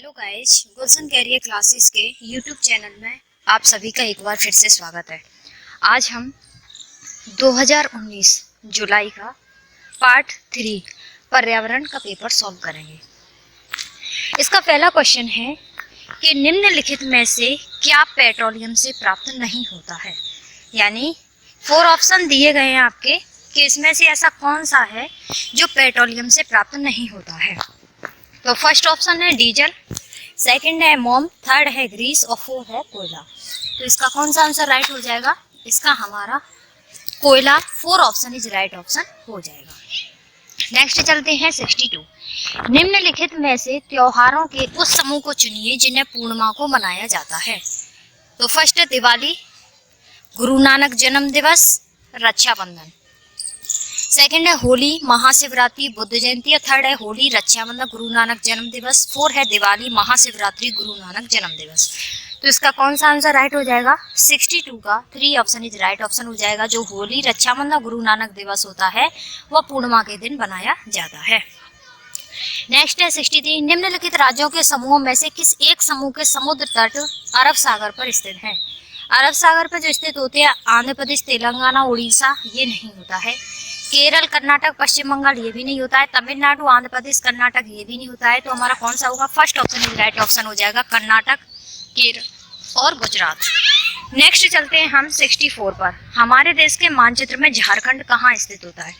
Hello guys, गुलशन career classes के YouTube channel में आप सभी का एक बार फिर से स्वागत है। आज हम 2019 जुलाई का पार्ट 3 पर्यावरण का पेपर सॉल्व करेंगे। इसका पहला क्वेश्चन है कि निम्नलिखित में से क्या पेट्रोलियम से प्राप्त नहीं होता है। यानी 4 ऑप्शन दिए गए हैं आपके कि इसमें से ऐसा कौन सा है जो पेट्रोलियम से प्राप्त नहीं होता है। तो फर्स्ट ऑप्शन है डीजल, सेकंड है मोम, थर्ड है ग्रीस और फोर्थ है कोयला। तो इसका कौन सा आंसर राइट हो जाएगा? इसका हमारा कोयला 4 ऑप्शन इज राइट ऑप्शन हो जाएगा। नेक्स्ट चलते हैं 62। निम्नलिखित में से त्योहारों के उस समूह को चुनिए जिन्हें पूर्णिमा को मनाया जाता है। तो फर्स्ट है दिवाली, गुरु नानक जन्म दिवस, रक्षाबंधन। सेकंड है होली, महाशिवरात्रि, बुद्ध जयंती। और थर्ड है होली, रक्षाबंधन, गुरु नानक जन्म दिवस। फोर्थ है दिवाली, महाशिवरात्रि, गुरु नानक जन्म दिवस। तो इसका कौन सा आंसर राइट हो जाएगा? 62 का 3 ऑप्शन इज राइट ऑप्शन हो जाएगा। जो होली, रक्षाबंधन, गुरु नानक दिवस होता है वह पूर्णिमा के दिन बनाया जाता है। नेक्स्ट है 63। निम्नलिखित राज्यों के समूहों में से किस एक समूह के समुद्र तट अरब सागर पर स्थित है? अरब सागर पर जो स्थित होते हैं आंध्र प्रदेश, तेलंगाना, उड़ीसा, ये नहीं होता है। केरल, कर्नाटक, पश्चिम बंगाल, ये भी नहीं होता है। तमिलनाडु, आंध्र प्रदेश, कर्नाटक, ये भी नहीं होता है। तो हमारा कौन सा होगा? First option is right option हो जाएगा, कर्नाटक, केरल और गुजरात। नेक्स्ट चलते हैं हम 64 पर। हमारे देश के मानचित्र में झारखंड कहाँ स्थित होता है?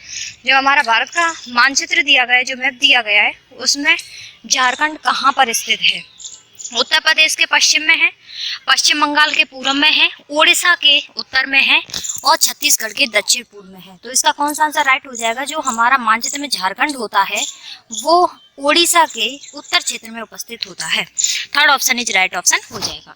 जो हमारा भारत का मानचित्र दिया गया है, जो मैप दिया गया है, उसमें झारखंड कहाँ पर स्थित है? उत्तर प्रदेश के पश्चिम में है, पश्चिम बंगाल के पूर्व में है, उड़ीसा के उत्तर में है और छत्तीसगढ़ के दक्षिण पूर्व में है। तो इसका कौन सा आंसर राइट हो जाएगा? जो हमारा मानचित्र में झारखंड होता है वो उड़ीसा के उत्तर क्षेत्र में उपस्थित होता है। Third option is right option हो जाएगा।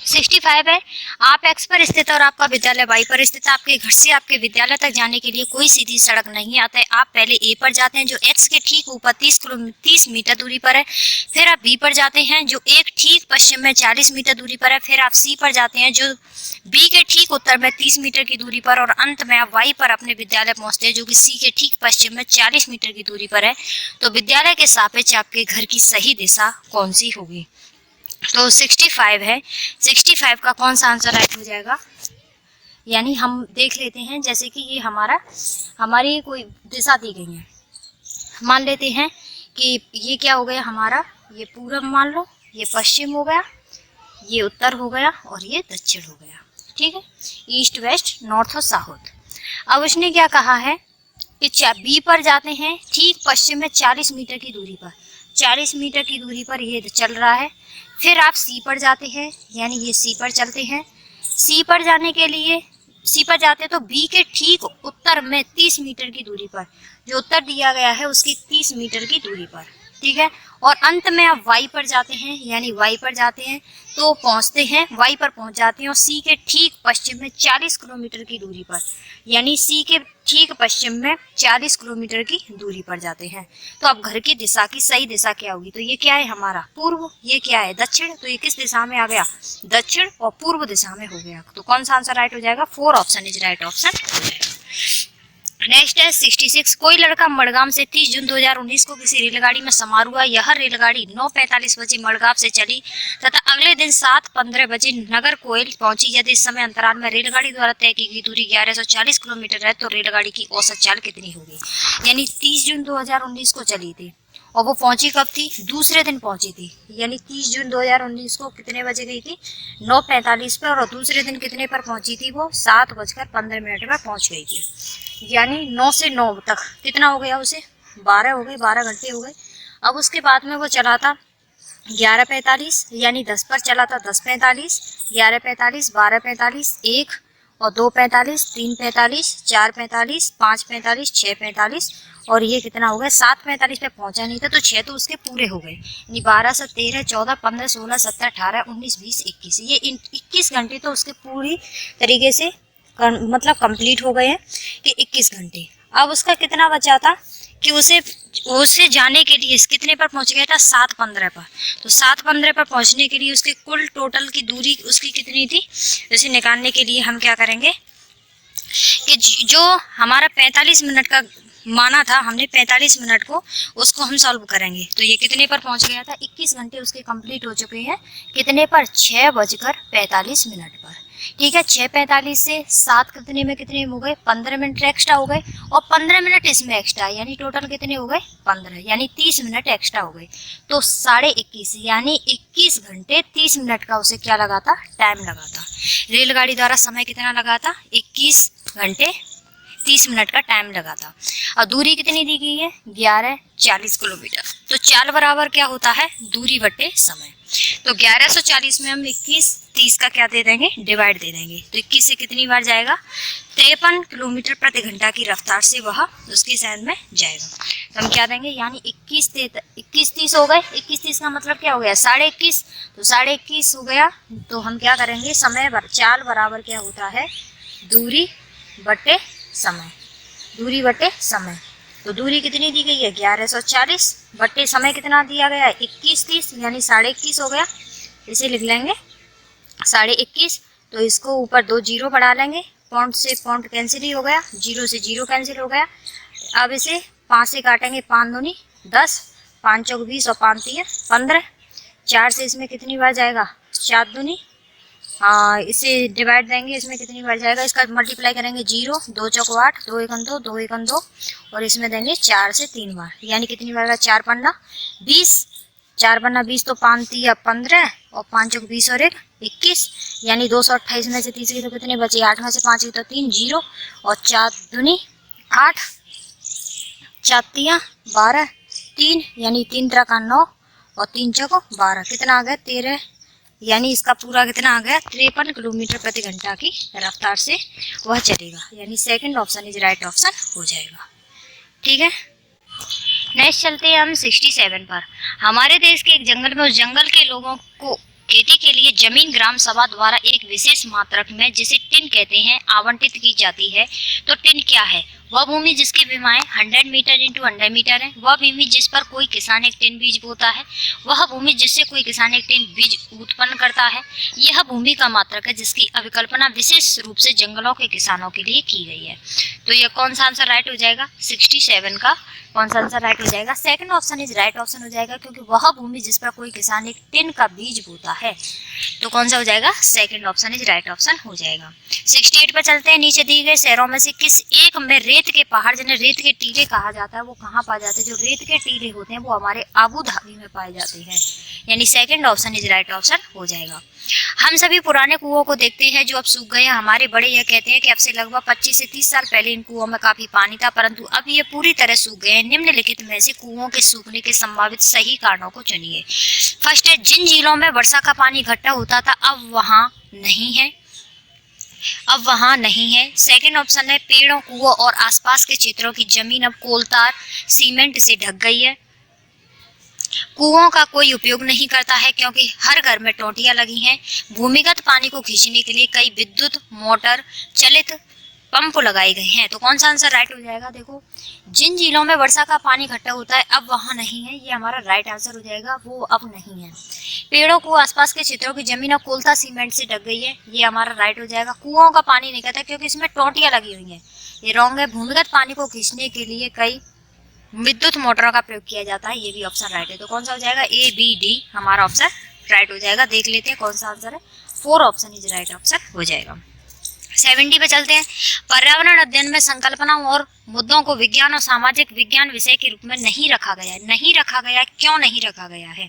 65 है। आप एक्स पर स्थित और आपका विद्यालय वाई पर स्थित। आपके घर से आपके विद्यालय तक जाने के लिए कोई सीधी सड़क नहीं आता है। आप पहले ए पर जाते हैं जो एक्स के ठीक ऊपर 30 मीटर दूरी पर है। फिर आप बी पर जाते हैं जो एक ठीक पश्चिम में 40 मीटर दूरी पर है। फिर आप सी पर जाते हैं जो बी के ठीक उत्तर में 30 मीटर की दूरी पर। और अंत में आप वाई पर अपने विद्यालय पहुंचते हैं जो कि सी के ठीक पश्चिम में 40 मीटर की दूरी पर है। तो विद्यालय के सापेक्ष आपके घर की सही दिशा कौन सी होगी? तो 65 है। 65 का कौन सा आंसर राइट हो जाएगा? यानी हम देख लेते हैं, जैसे कि ये हमारी कोई दिशा दी गई है। मान लेते हैं कि ये क्या हो गया हमारा, ये पूरब मान लो, ये पश्चिम हो गया, ये उत्तर हो गया और ये दक्षिण हो गया। ठीक है, ईस्ट, वेस्ट, नॉर्थ और साउथ। अब उसने क्या कहा है कि बी पर जाते हैं ठीक पश्चिम में 40 मीटर की दूरी पर। 40 मीटर की दूरी पर ये चल रहा है। फिर आप सी पर जाते हैं, यानी ये सी पर चलते हैं। सी पर जाने के लिए सी पर जाते हैं तो बी के ठीक उत्तर में 30 मीटर की दूरी पर, जो उत्तर दिया गया है उसकी 30 मीटर की दूरी पर। ठीक है, और अंत में आप वाई पर जाते हैं, यानी वाई पर जाते हैं तो पहुंचते हैं, वाई पर पहुंच जाते हैं और सी के ठीक पश्चिम में 40 किलोमीटर की दूरी पर, यानी सी के ठीक पश्चिम में 40 किलोमीटर की दूरी पर जाते हैं। तो अब घर की दिशा की सही दिशा क्या होगी? तो ये क्या है हमारा पूर्व, ये क्या है दक्षिण। तो ये किस दिशा में आ गया? दक्षिण और पूर्व दिशा में हो गया। तो कौन सा आंसर राइट हो जाएगा? 4 ऑप्शन इज राइट ऑप्शन हो जाएगा। नेक्स्ट है 66। कोई लड़का मड़गांव से 30 जून 2019 को किसी रेलगाड़ी में सवार हुआ। यह रेलगाड़ी 9:45 बजे मड़गांव से चली तथा अगले दिन 7:15 बजे नागरकोइल पहुंची। यदि इस समय अंतराल में रेलगाड़ी द्वारा तय की गई दूरी 1140 किलोमीटर है तो रेलगाड़ी की औसत चाल कितनी होगी? यानी 30 जून 2019 को चली थी और वो पहुंची कब थी? दूसरे दिन पहुंची थी। यानी 30 जून 2019 को कितने बजे गई थी? 9:45 पर। और दूसरे दिन कितने पर पहुंची थी? वो 7:15 पर पहुंच गई थी। यानी 9 से 9 तक कितना हो गया उसे? 12 हो गए, 12 घंटे हो गए। अब उसके बाद में वो चला था 11:45, यानी 10 पर चला था 10:45, 11:45, 12:45, 1 और 2:45, 3:45, 4:45, 5:45, 6:45 और ये कितना हो गया? 7:45 पे पहुंचा नहीं था तो 6 तो उसके पूरे हो गए। यानी 12 से 13, 14, 15, 16, 17, 18, 19, 20, 21, ये 21 घंटे तो उसके पूरी तरीके से मतलब कंप्लीट हो गए हैं कि 21 घंटे। अब उसका कितना बचा था कि उसे जाने के लिए कितने पर पहुंच गया था? 7:15 पर। तो 7:15 पर पहुंचने के लिए उसके कुल टोटल की दूरी उसकी कितनी थी? उसे निकालने के लिए हम क्या करेंगे कि जो हमारा 45 मिनट का माना था हमने 45 मिनट को, उसको हम सॉल्व करेंगे। तो ये कितने पर पहुंच गया था, 21 घंटे उसके कंप्लीट हो चुके हैं। कितने पर, 6:45 पर। ठीक है, 6:45 से 7 कितने में कितने हो गए, 15 मिनट एक्स्ट्रा हो गए, और 15 मिनट इसमें एक्स्ट्रा, यानी टोटल कितने हो गए, 15, यानी 30 मिनट एक्स्ट्रा हो गए। तो 21.5 यानी 21 घंटे 30 मिनट का उसे क्या लगा था, टाइम लगा था। रेलगाड़ी द्वारा समय कितना लगा था, 21 घंटे 30 मिनट का टाइम लगा था। और दूरी कितनी दी गई है, 1140 किलोमीटर। तो चाल बराबर क्या होता है, दूरी बटे समय। तो 1140 में हम 21 30 का क्या दे देंगे, डिवाइड दे देंगे। तो 21 से कितनी बार जाएगा, 53 किलोमीटर प्रति घंटा की रफ्तार से वह उसकी शहर में जाएगा। तो हम क्या देंगे, यानी 21 30 हो गए। 21 30 का मतलब क्या हो गया, 21.5। तो 21.5 हो गया। तो हम क्या करेंगे, समय चाल बराबर क्या होता है, दूरी बटे समय। दूरी बटे समय। तो दूरी कितनी दी गई है, 1140 बटे समय कितना दिया गया है, 21 30, यानी 21.5 हो गया। इसे लिख लेंगे 21.5। तो इसको ऊपर 2 जीरो बढ़ा लेंगे, पॉइंट से पॉइंट कैंसिल ही हो गया, जीरो से जीरो कैंसिल हो गया। अब इसे 5 से काटेंगे, 5 दूनी 10, 5 चौक 20 और 5 तिया 15। 4 से इसमें कितनी बार जाएगा, 4 दूनी, हाँ इसे डिवाइड देंगे, इसमें कितनी बार जाएगा, इसका मल्टीप्लाई करेंगे, 0 2 चौक 8, 2 एकम 2, 2 एकम 2, और इसमें देंगे 4 से 3 बार, यानी कितनी बार, 4 पन्ना 20, 4 पन्ना 20, तो 5 तिया 15, और 5 चौक 20 और 1 21, यानी 228 में से 30 की तो कितने बचे, 8 में से 5 की तो 3 0, और 4 दूनी 8, 4 तिया 12, 3 यानी 3 त्रिक 9, और 3 चौक 12, कितना आ गया 13, यानी इसका पूरा कितना आ गया, 53 किलोमीटर प्रति घंटा की रफ्तार से वह चलेगा। यानी second option is right option हो जाएगा। ठीक है, नेक्स्ट चलते हैं हम 67 पर। हमारे देश के एक जंगल में उस जंगल के लोगों को खेती के लिए जमीन ग्राम सभा द्वारा एक विशेष मात्रक में, जिसे टिन कहते हैं, आवंटित की जाती है। तो टिन क्या है, वह भूमि जिसकी विमाएं 100 मीटर इंटू 100 मीटर है, वह भूमि जिस पर कोई किसान एक टिन बीज बोता है, वह भूमि जिससे कोई किसान एक टिन बीज उत्पन्न करता है। यह भूमि का मात्रक है जिसकी अभिकल्पना विशेष रूप से जंगलों के किसानों के लिए की गई है। तो यह कौन सा आंसर राइट हो जाएगा, 67 का कौन सा आंसर राइट हो जाएगा, second option is right option हो जाएगा, क्योंकि वह भूमि जिस पर कोई किसान एक टिन का बीज बोता है। तो कौन सा हो जाएगा, second option is right option हो जाएगा। 68 पर चलते हैं। नीचे दिए गए शहरों में से किस एक में रेत के पहाड़, जिन्हें रेत के टीले कहा जाता है, वो कहाँ पाए जाते हैं, जो रेत के टीले होते हैं वो हमारे आबू धाबी में पाए जाते हैं, यानी second option is right option हो जाएगा। हम सभी पुराने कुओं को देखते हैं जो अब सूख गए हैं। हमारे बड़े यह कहते हैं कि अब से लगभग 25 से 30 साल पहले इन कुओं में काफी पानी था, परंतु अब ये पूरी तरह सूख गए हैं। निम्नलिखित में से कुओं के सूखने के संभावित सही कारणों को चुनिए। फर्स्ट है, जिन झीलों में वर्षा का पानी इकट्ठा होता था अब वहां नहीं है, अब वहां नहीं है। सेकंड ऑप्शन है, पेड़ों, कुओं और आसपास के क्षेत्रों की जमीन अब कोलतार सीमेंट से ढक गई है। कुओं का कोई उपयोग नहीं करता है क्योंकि हर घर में टोंटियां लगी हैं। भूमिगत पानी को खींचने के लिए कई विद्युत मोटर चलित पंप लगाए गए हैं। तो कौन सा आंसर राइट हो जाएगा, देखो जिन झीलों में वर्षा का पानी इकट्ठा होता है अब वहां नहीं है, ये हमारा राइट आंसर हो जाएगा, वो अब नहीं है। पेड़ों को आसपास के क्षेत्रों की जमीन अब कोलता सीमेंट से ढक गई है, ये हमारा राइट हो जाएगा। कुओं का पानी नहीं कहता क्योंकि इसमें टोंटियां लगी हुई हैं, ये रॉन्ग है। भूमिगत पानी को खींचने के लिए कई विद्युत मोटरों का प्रयोग किया जाता है, ये भी ऑप्शन राइट है। तो कौन सा हो जाएगा, ए बी डी हमारा ऑप्शन राइट हो जाएगा। देख लेते हैं कौन सा आंसर है, 4 ऑप्शन इज राइट ऑप्शन हो जाएगा। 70 पे चलते हैं। पर्यावरण अध्ययन में संकल्पनाओं और मुद्दों को विज्ञान और सामाजिक विज्ञान विषय के रूप में नहीं रखा गया है। नहीं रखा गया, क्यों नहीं रखा गया है,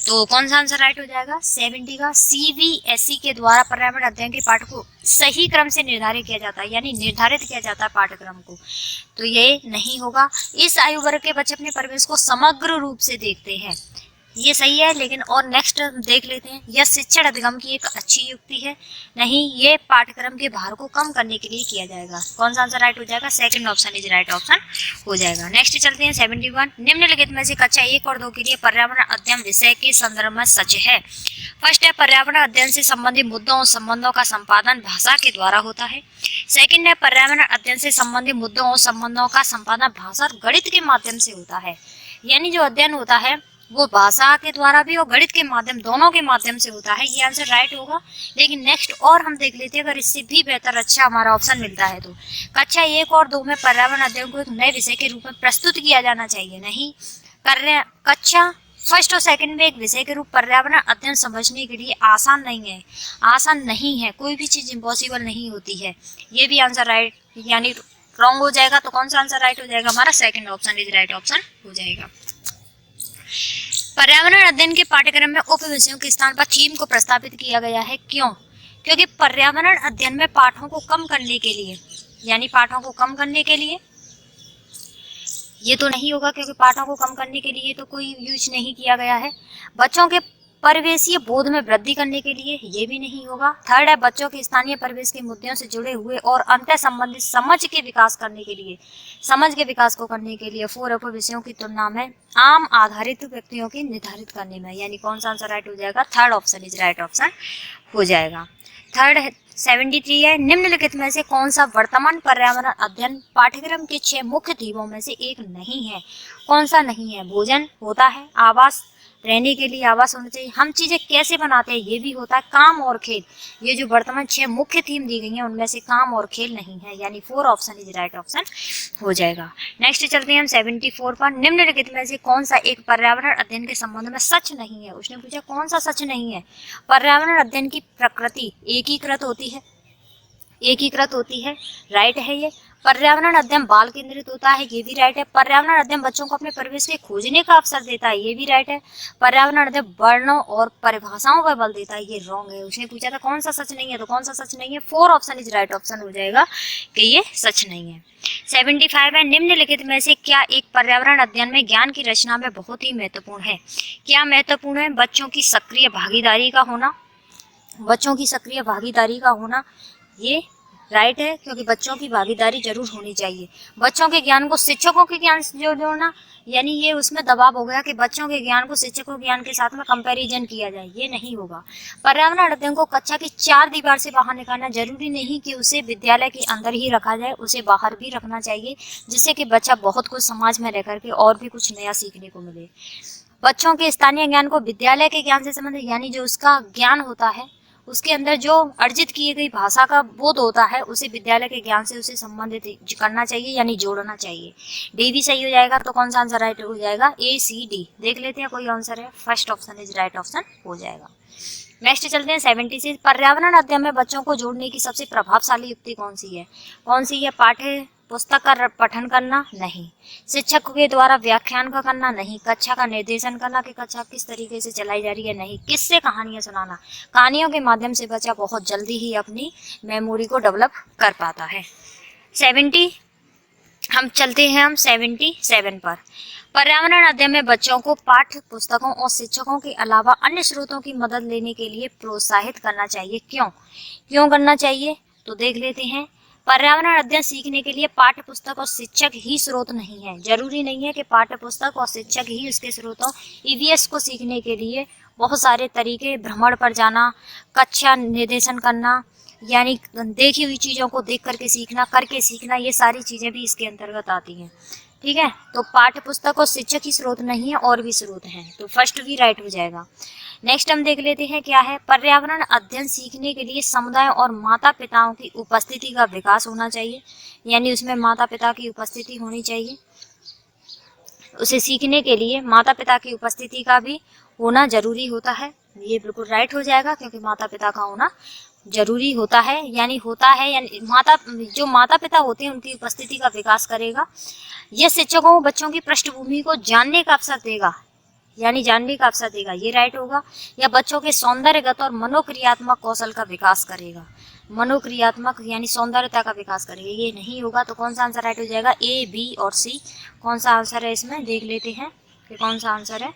तो कौन सा आंसर राइट हो जाएगा, 70 का। CBSE के द्वारा पर्यावरण अध्ययन के पाठ को सही क्रम से निर्धारित किया जाता है, यानी निर्धारित किया जाता है पाठ्यक्रम को, तो ये नहीं होगा। इस आयु वर्ग के बच्चे अपने परिवेश को समग्र रूप से देखते हैं, ये सही है, लेकिन और नेक्स्ट देख लेते हैं। यह शिक्षण अधिगम की एक अच्छी युक्ति है, नहीं, ये पाठ्यक्रम के भार को कम करने के लिए किया जाएगा। कौन सा आंसर राइट हो जाएगा, second option is right option हो जाएगा। नेक्स्ट चलते हैं 71। निम्नलिखित में से कक्षा 1 और 2 के लिए पर्यावरण अध्ययन विषय के संदर्भ में सच है। फर्स्ट है, पर्यावरण अध्ययन से संबंधित मुद्दों और संबंधों का संपादन भाषा के द्वारा होता है। सेकंड है, पर्यावरण अध्ययन से संबंधित मुद्दों और संबंधों का संपादन भाषा और गणित के माध्यम से होता है, यानी जो अध्ययन होता है वो भाषा के द्वारा भी और गणित के माध्यम, दोनों के माध्यम से होता है। ये आंसर राइट होगा। लेकिन नेक्स्ट और हम देख लेते हैं, अगर इससे भी बेहतर अच्छा हमारा ऑप्शन मिलता है तो कक्षा 1 और 2 में पर्यावरण अध्ययन को एक नए विषय के रूप में प्रस्तुत किया जाना चाहिए। नहीं, कक्षा फर्स्ट और सेकंड में एक विषय के रूप पर्यावरण अध्ययन समझने के लिए आसान नहीं है, आसान नहीं है। कोई भी चीज इम्पॉसिबल नहीं होती है। ये भी आंसर राइट यानी रॉन्ग हो जाएगा। तो कौन सा आंसर राइट हो जाएगा? हमारा second option is right option हो जाएगा। पर्यावरण अध्ययन के पाठ्यक्रम में उप विषयों के स्थान पर थीम को प्रस्तावित किया गया है। क्यों? क्योंकि पर्यावरण अध्ययन में पाठों को कम करने के लिए, यानी पाठों को कम करने के लिए ये तो नहीं होगा, क्योंकि पाठों को कम करने के लिए तो कोई यूज नहीं किया गया है। बच्चों के परिवेशीय बोध में वृद्धि करने के लिए, ये भी नहीं होगा। थर्ड है बच्चों के स्थानीय परिवेश के मुद्दों से जुड़े हुए और अंतर संबंधित समझ के विकास करने के लिए, समझ के विकास को करने के लिए। 4 उप विषयों की तुलना में आम आधारित व्यक्तियों की निर्धारित करने में, यानी कौन सा आंसर राइट हो जाएगा? Third option is right option हो जाएगा। थर्ड 73 है, निम्नलिखित में से कौन सा वर्तमान पर्यावरण अध्ययन पाठ्यक्रम के 6 मुख्य थीमों में से एक नहीं है? कौन सा नहीं है? भोजन होता है, आवास, रहने के लिए आवास होना चाहिए, हम चीजें कैसे बनाते हैं ये भी होता है, काम और खेल। ये जो वर्तमान 6 मुख्य थीम दी गई हैं उनमें से काम और खेल नहीं है, यानी 4 ऑप्शन इज राइट ऑप्शन हो जाएगा। नेक्स्ट चलते हैं हम 74 पर। निम्नलिखित में से कौन सा एक पर्यावरण अध्ययन के संबंध में सच नहीं है? उसने पूछा कौन सा सच नहीं है। पर्यावरण अध्ययन की प्रकृति एकीकृत होती है, एकीकृत होती है, राइट है ये। पर्यावरण अध्ययन बाल केंद्रित होता है, ये भी राइट है। पर्यावरण अध्ययन बच्चों को अपने परिवेश के खोजने का अवसर देता है, ये भी राइट है। पर्यावरण अध्ययन वर्णों और परिभाषाओं पर बल देता है, ये रॉन्ग है। उसने पूछा था कौन सा सच नहीं है, तो कौन सा सच नहीं है? 4 ऑप्शन इज राइट ऑप्शन हो जाएगा कि ये सच नहीं है। 75 है, निम्नलिखित में से क्या एक पर्यावरण अध्ययन में ज्ञान की रचना में बहुत ही महत्वपूर्ण है? क्या महत्वपूर्ण है? बच्चों की सक्रिय भागीदारी का होना, बच्चों की सक्रिय भागीदारी का होना, ये राइट है, क्योंकि बच्चों की भागीदारी जरूर होनी चाहिए। बच्चों के ज्ञान को शिक्षकों के ज्ञान से जोड़ना, यानी ये उसमें दबाव हो गया कि बच्चों के ज्ञान को शिक्षकों के ज्ञान के साथ में कंपैरिजन किया जाए, ये नहीं होगा। पर्यावरण अध्ययन को कक्षा की 4 दीवार से बाहर निकालना, जरूरी नहीं कि उसे विद्यालय के अंदर ही रखा जाए, उसे बाहर भी रखना चाहिए, जिससे कि बच्चा बहुत कुछ समाज में रह करके और भी कुछ नया सीखने को मिले। बच्चों के स्थानीय ज्ञान को विद्यालय के ज्ञान से संबंधित, यानी जो उसका ज्ञान होता है उसके अंदर जो अर्जित की गई भाषा का बोध होता है उसे विद्यालय के ज्ञान से उसे संबंधित करना चाहिए, यानी जोड़ना चाहिए। डी भी सही हो जाएगा। तो कौन सा आंसर राइट हो जाएगा? ए सी डी। देख लेते हैं कोई आंसर है। First option is right option हो जाएगा। नेक्स्ट चलते हैं 76। पर्यावरण अध्ययन में बच्चों को जोड़ने की सबसे प्रभावशाली युक्ति कौन सी है? कौन सी है? पाठ्य पुस्तक का पठन करना? नहीं। शिक्षक के द्वारा व्याख्यान का करना? नहीं। कक्षा का निर्देशन करना कि कक्षा किस तरीके से चलाई जा रही है? नहीं। किससे कहानियां सुनाना? कहानियों के माध्यम से बच्चा बहुत जल्दी ही अपनी मेमोरी को डेवलप कर पाता है। 70 हम चलते हैं हम 77 पर। पर्यावरण अध्ययन में बच्चों को पाठ्य पुस्तकों और शिक्षकों के अलावा अन्य स्रोतों की मदद लेने के लिए प्रोत्साहित करना चाहिए। क्यों? क्यों करना चाहिए? तो देख लेते हैं। पर्यावरण अध्ययन सीखने के लिए पाठ्य पुस्तक और शिक्षक ही स्रोत नहीं है। जरूरी नहीं है कि पाठ्य पुस्तक और शिक्षक ही उसके स्रोत हो। ईवीएस को सीखने के लिए बहुत सारे तरीके, भ्रमण पर जाना, कक्षा निर्देशन करना, यानी देखी हुई चीज़ों को देख करके सीखना, करके सीखना, ये सारी चीज़ें भी इसके अंतर्गत आती हैं। ठीक है, तो पाठ्य पुस्तक और शिक्षक ही स्रोत नहीं है, और भी स्रोत हैं, तो फर्स्ट भी राइट हो जाएगा। नेक्स्ट हम देख लेते हैं क्या है। पर्यावरण अध्ययन सीखने के लिए समुदाय और माता पिताओं की उपस्थिति का विकास होना चाहिए, यानी उसमें माता पिता की उपस्थिति होनी चाहिए। उसे सीखने के लिए माता पिता की उपस्थिति का भी होना जरूरी होता है, ये बिल्कुल राइट हो जाएगा, क्योंकि माता पिता का होना जरूरी होता है, यानी होता है, यानी जो माता पिता होते हैं उनकी उपस्थिति का विकास करेगा। यह शिक्षकों को बच्चों की पृष्ठभूमि को जानने का अवसर देगा, यानी जानने का अवसर देगा, ये राइट होगा। या बच्चों के सौंदर्यगत और मनोक्रियात्मक कौशल का विकास करेगा, मनोक्रियात्मक यानी सौंदर्यता का विकास करेगा, ये नहीं होगा। तो कौन सा आंसर राइट हो जाएगा? ए, बी और सी। कौन सा आंसर है इसमें? देख लेते हैं कि कौन सा आंसर है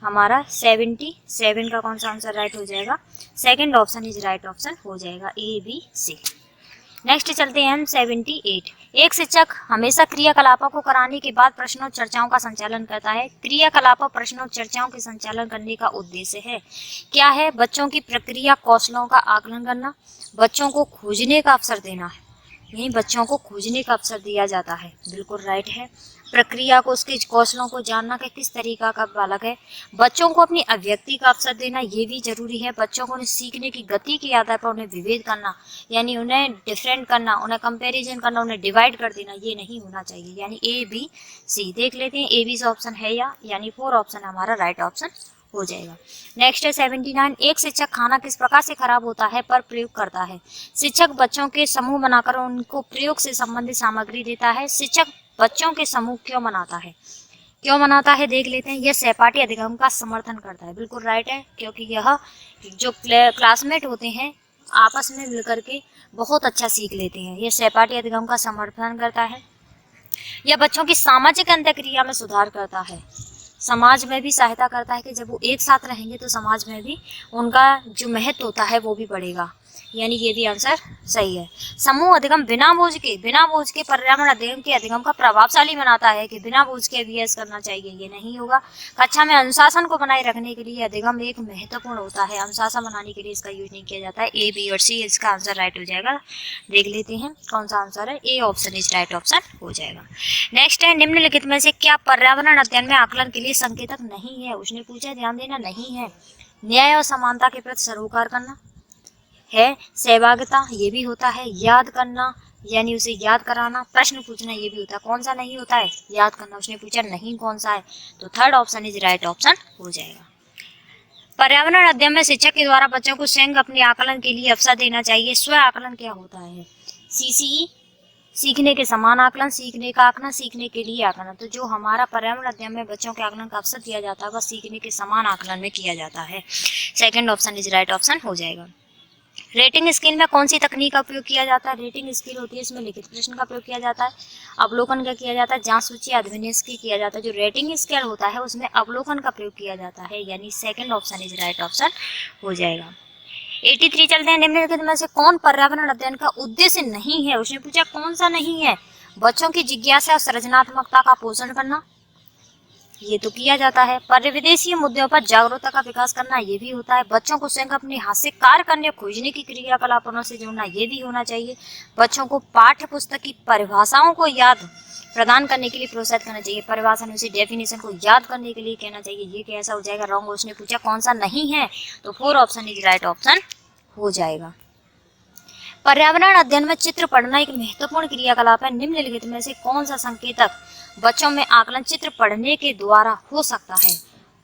हमारा। 77 का कौन सा आंसर राइट हो जाएगा? Second option is right option हो जाएगा, ए, बी, सी। नेक्स्ट चलते हैं हम 78। एक शिक्षक हमेशा क्रियाकलापों को कराने के बाद प्रश्नों चर्चाओं का संचालन करता है। क्रियाकलापों प्रश्नों चर्चाओं के संचालन करने का उद्देश्य है क्या है? बच्चों की प्रक्रिया कौशलों का आकलन करना, बच्चों को खोजने का अवसर देना है, यही बच्चों को खोजने का अवसर दिया जाता है, बिल्कुल राइट है। प्रक्रिया को, उसके कौशलों को जानना कि किस तरीका का बालक है। बच्चों को अपनी अभिव्यक्ति का अवसर देना ये भी जरूरी है। बच्चों को उन्हें सीखने की गति के आधार पर उन्हें विभेद करना, यानी उन्हें डिफरेंट करना, उन्हें कंपैरिजन करना, उन्हें डिवाइड कर देना, ये नहीं होना चाहिए। यानी ए बी सी देख लेते हैं, ए बी से ऑप्शन है या, यानी 4 ऑप्शन हमारा राइट ऑप्शन हो जाएगा। नेक्स्ट है 79, एक शिक्षक खाना किस प्रकार से खराब होता है पर प्रयोग करता है। शिक्षक बच्चों के समूह बनाकर उनको प्रयोग से संबंधित सामग्री देता है। शिक्षक बच्चों के समूह क्यों बनाता है, क्यों बनाता है देख लेते हैं। यह सहपाठी अधिगम का समर्थन करता है, बिल्कुल राइट है, क्योंकि यह जो क्लासमेट होते हैं आपस में मिलकर के बहुत अच्छा सीख लेते हैं। यह सहपाठी अधिगम का समर्थन करता है। यह बच्चों की सामाजिक अंतःक्रिया में सुधार करता है, समाज में भी सहायता करता है कि जब वो एक साथ रहेंगे तो समाज में भी उनका जो महत्व होता है वो भी बढ़ेगा, यानी ये भी आंसर सही है। समूह अधिगम बिना बोझ के पर्यावरण अध्ययन के अधिगम का प्रभावशाली बनाता है कि बिना बोझ के अभ्यास करना चाहिए, ये नहीं होगा। कक्षा में अनुशासन को बनाए रखने के लिए अधिगम एक महत्वपूर्ण होता है, अनुशासन बनाने के लिए इसका यूज नहीं किया जाता है। ए बी और सी इसका आंसर राइट हो जाएगा। देख लेते हैं कौन सा आंसर है, A option is right option हो जाएगा। नेक्स्ट है, निम्नलिखित में से क्या पर्यावरण अध्ययन में आकलन के लिए संकेतक नहीं है। उसने पूछा, ध्यान देना, नहीं है। न्याय और समानता के प्रति सरोकार करना है, सहभागिता ये भी होता है, याद करना यानी उसे याद कराना, प्रश्न पूछना ये भी होता है। कौन सा नहीं होता है, याद करना। उसने पूछा नहीं कौन सा है, तो third option is right option हो जाएगा। पर्यावरण अध्ययन में शिक्षक के द्वारा बच्चों को स्वयं अपने आकलन के लिए अवसर देना चाहिए। स्व आकलन क्या होता है, सीसीई सीखने के समान आकलन, सीखने का आकलन, सीखने के लिए आकलन। तो जो हमारा पर्यावरण अध्ययन में बच्चों के आकलन का अवसर दिया जाता है वह सीखने के समान आकलन में किया जाता है। Second option is right option हो जाएगा। रेटिंग स्केल में कौन सी तकनीक का उपयोग किया जाता है। रेटिंग स्केल होती है, इसमें लिखित प्रश्न का प्रयोग किया जाता है, अवलोकन का किया जाता है, जांच सूची अभिनिवेश की किया जाता है। जो रेटिंग स्केल होता है उसमें अवलोकन का प्रयोग किया जाता है, यानी second option is right option हो जाएगा। 83 चलते हैं, निम्नलिखित में से कौन पर्यावरण अध्ययन का उद्देश्य नहीं है। उसने पूछा कौन सा नहीं है, बच्चों की जिज्ञासा और सृजनात्मकता का पोषण करना, ये तो किया जाता है। परिवेशीय मुद्दों पर जागरूकता का विकास करना, ये भी होता है। बच्चों को स्वयं अपने हाथ से कार्य करने और खोजने की क्रियाकलापों से जोड़ना, ये भी होना चाहिए। बच्चों को पाठ्य पुस्तक की परिभाषाओं को याद प्रदान करने के लिए प्रोत्साहित करना चाहिए। परिभाषा उसे डेफिनेशन को याद करने के लिए कहना चाहिए, ये कैसा हो जाएगा, रॉन्ग। उसने पूछा कौन सा नहीं है, तो 4 ऑप्शन इज राइट ऑप्शन हो जाएगा। पर्यावरण अध्ययन में चित्र पढ़ना एक महत्वपूर्ण क्रियाकलाप है। निम्नलिखित में से कौन सा संकेतक बच्चों में आकलन चित्र पढ़ने के द्वारा हो सकता है,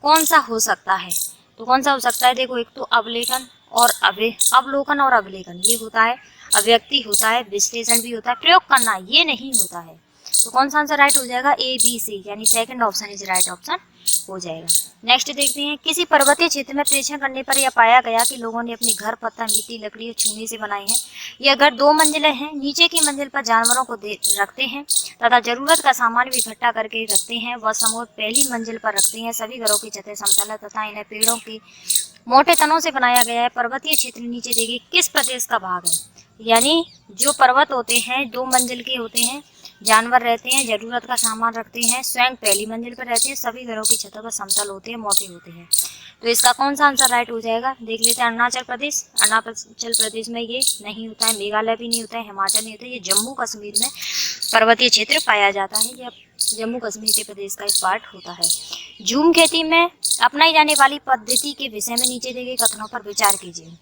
कौन सा हो सकता है, तो कौन सा हो सकता है। देखो, एक तो अवलोकन और अवलोकन और अवलेखन ये होता है, अभिव्यक्ति होता है, विश्लेषण भी होता है, प्रयोग करना ये नहीं होता है। तो कौन सा आंसर राइट हो जाएगा, ए बी सी, यानी second option is right option हो जाएगा। नेक्स्ट देखते हैं, किसी पर्वतीय क्षेत्र में परीक्षण करने पर यह पाया गया कि लोगों ने अपने घर पत्थर, मिट्टी, लकड़ी और चूने से बनाए हैं। यह घर 2 मंजिलें हैं। नीचे की मंजिल पर जानवरों को रखते हैं तथा जरूरत का सामान भी इकट्ठा करके रखते हैं। वह समूह पहली मंजिल पर रखते हैं। सभी घरों की छतें समतल है तथा इन्हें पेड़ों के मोटे तनों से बनाया गया है। पर्वतीय क्षेत्र नीचे देखिए किस प्रदेश का भाग है, यानी जो पर्वत होते हैं 2 मंजिल के होते हैं, जानवर रहते हैं, जरूरत का सामान रखते हैं, स्वयं पहली मंजिल पर रहते हैं, सभी घरों की छतों पर समतल होते हैं, मोटे होते हैं। तो इसका कौन सा आंसर राइट हो जाएगा, देख लेते हैं। अरुणाचल प्रदेश, अरुणाचल प्रदेश में ये नहीं होता है, मेघालय भी नहीं होता है, हिमाचल नहीं होता है, ये जम्मू कश्मीर में पर्वतीय क्षेत्र पाया जाता है। यह जम्मू कश्मीर के प्रदेश का एक पार्ट होता है। झूम खेती में अपनाई जाने वाली पद्धति के विषय में नीचे दिए गए कथनों पर विचार कीजिए।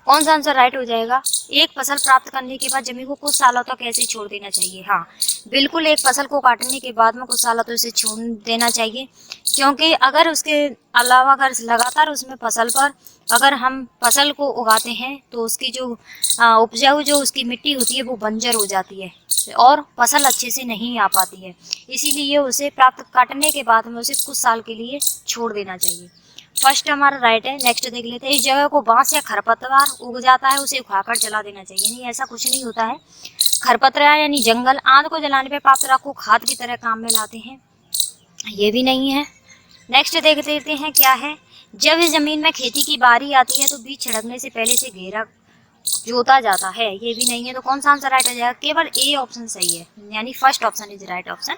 कौन सा आंसर राइट हो जाएगा, एक फसल प्राप्त करने के बाद जमीन को कुछ सालों तक ऐसे छोड़ देना चाहिए। हाँ बिल्कुल, एक फसल को काटने के बाद में कुछ सालों तक इसे छोड़ देना चाहिए, क्योंकि अगर उसके अलावा अगर लगातार उसमें फसल पर अगर हम फसल को उगाते हैं तो उसकी जो उपजाऊ जो उसकी मिट्टी होती है वो बंजर हो जाती है और फसल अच्छे से नहीं आ पाती है। इसीलिए उसे प्राप्त काटने के बाद में उसे कुछ साल के लिए छोड़ देना चाहिए। फर्स्ट हमारा राइट है। नेक्स्ट देख लेते हैं, इस जगह को बांस या खरपतवार उग जाता है उसे उखाड़कर जला देना चाहिए। नहीं, ऐसा कुछ नहीं होता है। खरपतवार यानी जंगल आग को जलाने पर प्राप्त राख को खाद की तरह काम में लाते हैं, ये भी नहीं है। नेक्स्ट देख लेते हैं क्या है, जब इस जमीन में खेती की बारी आती है तो बीज छिड़कने से पहले से घेरा जोता जाता है, ये भी नहीं है। तो कौन सा आंसर राइट हो जाएगा, केवल ए ऑप्शन सही है, यानी first option is right option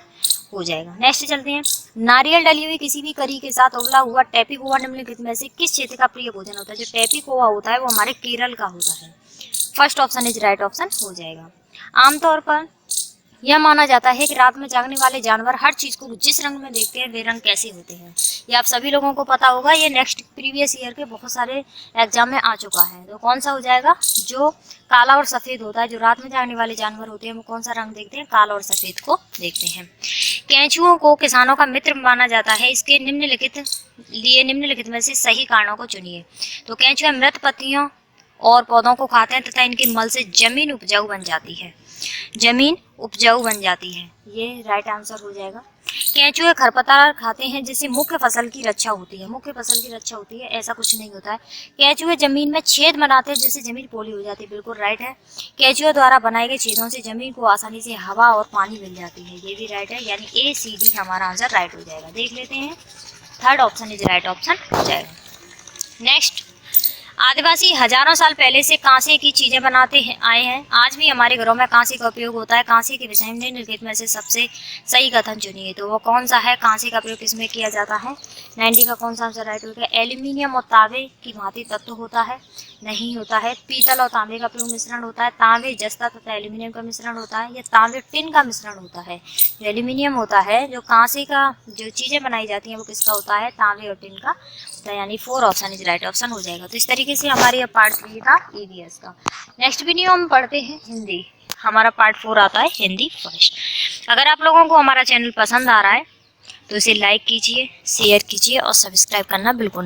हो जाएगा। नेक्स्ट चलते हैं, नारियल डली हुई किसी भी करी के साथ उबला हुआ टैपीकोवा निम्नलिखित में से किस क्षेत्र का प्रिय भोजन होता है। जो टैपीकोवा होता है वो हमारे केरल का होता है। First option is right option हो जाएगा। आमतौर पर यह माना जाता है कि रात में जागने वाले जानवर हर चीज को जिस रंग में देखते हैं वे रंग कैसे होते हैं, ये आप सभी लोगों को पता होगा। ये नेक्स्ट प्रीवियस ईयर के बहुत सारे एग्जाम में आ चुका है। तो कौन सा हो जाएगा, जो काला और सफेद होता है, जो रात में जागने वाले जानवर होते हैं वो कौन सा रंग देखते हैं, काला और सफेद को देखते हैं। केंचुओं को किसानों का मित्र माना जाता है, इसके निम्नलिखित में से सही कारणों को चुनिए। तो केंचुए मृत पत्तियों और पौधों को खाते हैं तथा इनके मल से जमीन उपजाऊ बन जाती है, ये राइट आंसर हो जाएगा। केंचुए खरपतवार खाते हैं जिससे मुख्य फसल की रक्षा होती है, ऐसा कुछ नहीं होता है। केंचुए जमीन में छेद बनाते हैं जिससे जमीन पोली हो जाती है, बिल्कुल राइट है। केंचुए द्वारा बनाए गए छेदों से जमीन को आसानी से हवा और पानी मिल जाती है, ये भी राइट है। यानी ACD हमारा आंसर राइट हो जाएगा। देख लेते हैं, third option is right option हो जाएगा। नेक्स्ट, आदिवासी हजारों साल पहले से कांसे की चीजें बनाते आए हैं। आज भी हमारे घरों में कांसे का उपयोग होता है। कांसे के विषय में निम्नलिखित में से सबसे सही कथन चुनिए। तो वो कौन सा है, कांसे का प्रयोग किसमें किया जाता है। 90 का कौन सा आंसर राइट हो गया। एल्यूमिनियम और तांबे की भांति तत्व होता है, नहीं होता है। पीतल और तांबे का प्रयोग मिश्रण होता है। तांबे जस्ता तथा एल्यूमिनियम का मिश्रण होता है, या तांबे टिन का मिश्रण होता है। जो एल्यूमिनियम होता है, जो कांसे का जो चीजें बनाई जाती हैं वो किसका होता है, तांबे और टिन का। यानी 4 ऑप्शन इज राइट ऑप्शन हो जाएगा। तो इस तरीके से हमारी पार्ट 3 था EVS का। नेक्स्ट वीडियो हम पढ़ते हैं हिंदी, हमारा पार्ट 4 आता है हिंदी फर्स्ट। अगर आप लोगों को हमारा चैनल पसंद आ रहा है तो इसे लाइक कीजिए, शेयर कीजिए और सब्सक्राइब करना बिल्कुल